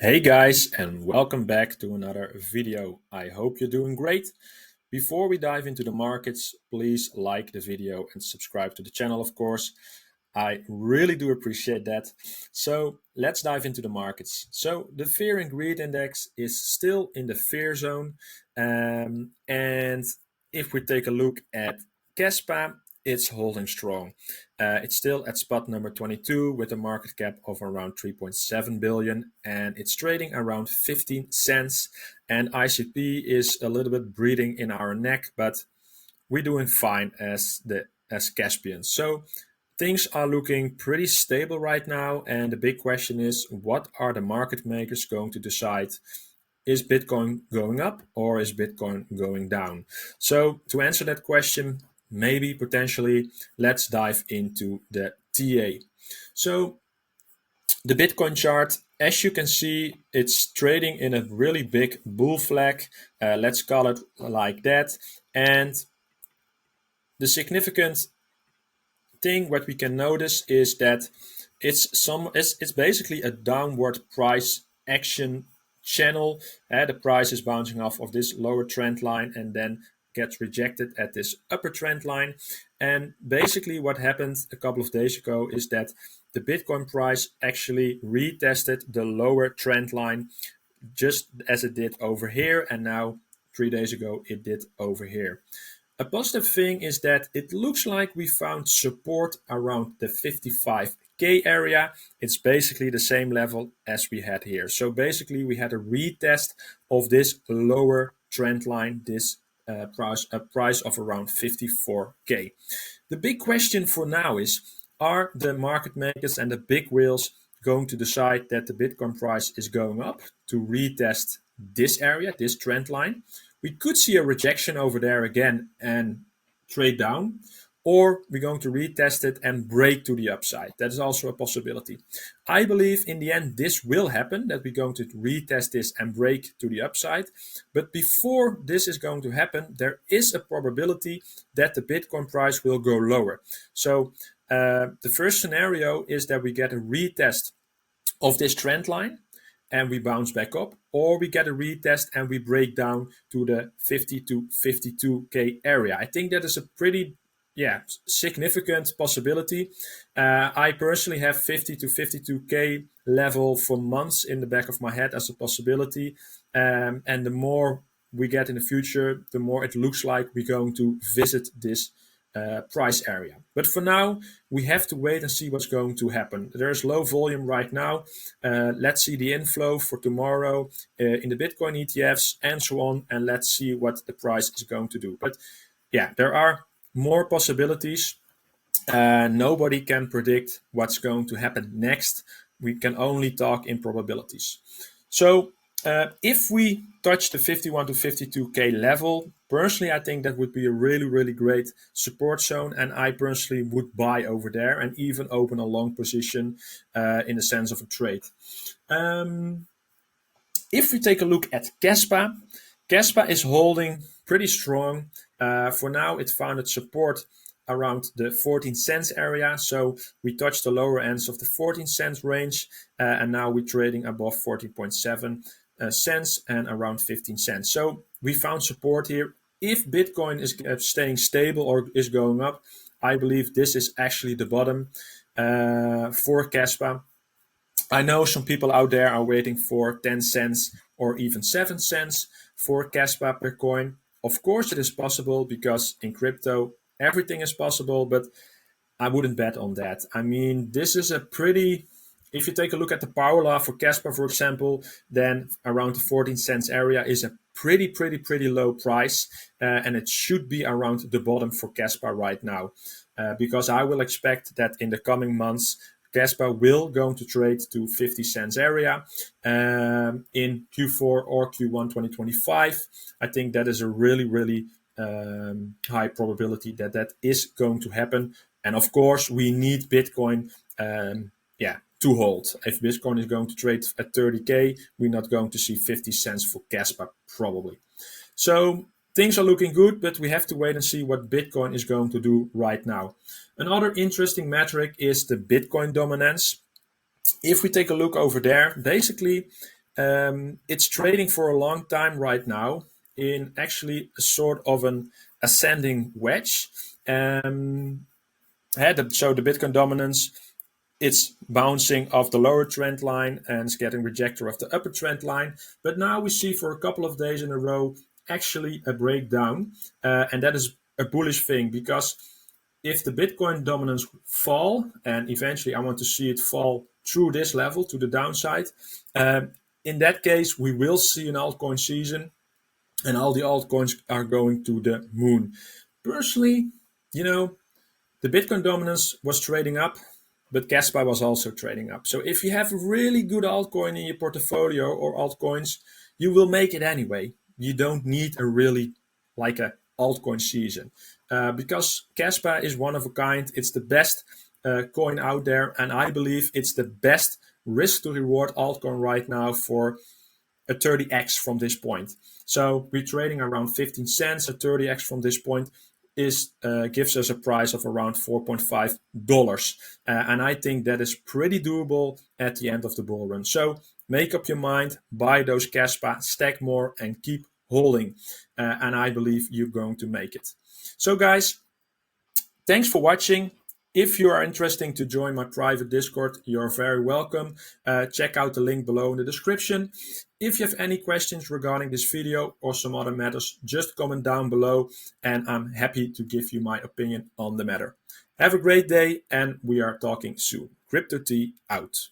Hey guys, and welcome back to another video. I hope you're doing great. Before we dive into the markets, please like the video and subscribe to the channel, of course. I really do appreciate that. So let's dive into the markets. So the fear and greed index is still in the fear zone. And if we take a look at Kaspa, it's holding strong. It's still at spot number 22 with a market cap of around 3.7 billion, and it's trading around 15 cents. And ICP is a little bit breathing in our neck, but we're doing fine as Caspian. So things are looking pretty stable right now, and the big question is, what are the market makers going to decide? Is Bitcoin going up or is Bitcoin going down? So to answer that question, maybe potentially, let's dive into the TA. So the Bitcoin chart, as you can see, it's trading in a really big bull flag. Let's call it like that. And the significant thing what we can notice is that it's basically a downward price action channel. The price is bouncing off of this lower trend line and then gets rejected at this upper trend line. And basically what happened a couple of days ago is that the Bitcoin price actually retested the lower trend line just as it did over here, and now 3 days ago it did over here. A positive thing is that it looks like we found support around the 55K area. It's basically the same level as we had here. So basically we had a retest of this lower trend line, this price of around 54K. The big question for now is, are the market makers and the big whales going to decide that the Bitcoin price is going up to retest this area, this trend line? We could see a rejection over there again and trade down, or we're going to retest it and break to the upside. That is also a possibility. I believe in the end this will happen, that we're going to retest this and break to the upside. But before this is going to happen, there is a probability that the Bitcoin price will go lower. So the first scenario is that we get a retest of this trend line and we bounce back up, or we get a retest and we break down to the 50 to 52K area. I think that is a pretty significant possibility. I personally have 50 to 52K level for months in the back of my head as a possibility. And the more we get in the future, the more it looks like we're going to visit this price area. But for now, we have to wait and see what's going to happen. There's low volume right now. Let's see the inflow for tomorrow in the Bitcoin ETFs and so on, and let's see what the price is going to do. But yeah, there are more possibilities. Nobody can predict what's going to happen next. We can only talk in probabilities. So if we touch the 51 to 52K level, personally, I think that would be a really, really great support zone. And I personally would buy over there and even open a long position in the sense of a trade. If we take a look at Kaspa, Kaspa is holding pretty strong. For now, it found its support around the 14 cents area. So we touched the lower ends of the 14 cents range, and now we're trading above 14.7 cents and around 15 cents. So we found support here. If Bitcoin is staying stable or is going up, I believe this is actually the bottom for Kaspa. I know some people out there are waiting for 10 cents or even 7 cents for Kaspa per coin. Of course, it is possible because in crypto, everything is possible, but I wouldn't bet on that. I mean, this is a pretty, if you take a look at the power law for Kaspa, for example, then around the 14 cents area is a pretty low price. And it should be around the bottom for Kaspa right now. Because I will expect that in the coming months, Kaspa will going to trade to 50 cents area in Q4 or Q1 2025. I think that is a really high probability that that is going to happen. And of course, we need Bitcoin to hold. If Bitcoin is going to trade at 30K, we're not going to see 50 cents for Kaspa probably. So things are looking good, but we have to wait and see what Bitcoin is going to do right now. Another interesting metric is the Bitcoin dominance. If we take a look over there, basically It's trading for a long time right now in actually a sort of an ascending wedge. So the Bitcoin dominance, it's bouncing off the lower trend line and it's getting rejected off the upper trend line. But now we see for a couple of days in a row actually a breakdown. And that is a bullish thing, because if the Bitcoin dominance fall, and eventually I want to see it fall through this level to the downside, in that case, we will see an altcoin season and all the altcoins are going to the moon. Personally, the Bitcoin dominance was trading up, but Kaspa was also trading up. So if you have a really good altcoin in your portfolio or altcoins, you will make it anyway. You don't need a really like a altcoin season, because Kaspa is one of a kind. It's the best coin out there, and I believe it's the best risk to reward altcoin right now for a 30x from this point. So we're trading around 15 cents. A 30x from this point is gives us a price of around $4.5, and I think that is pretty doable at the end of the bull run. So make up your mind, buy those Kaspa, stack more, and keep holding. And I believe you're going to make it. So guys, thanks for watching. If you are interested to join my private Discord, you're very welcome. Check out the link below in the description. If you have any questions regarding this video or some other matters, just comment down below and I'm happy to give you my opinion on the matter. Have a great day and we are talking soon. Crypto T out.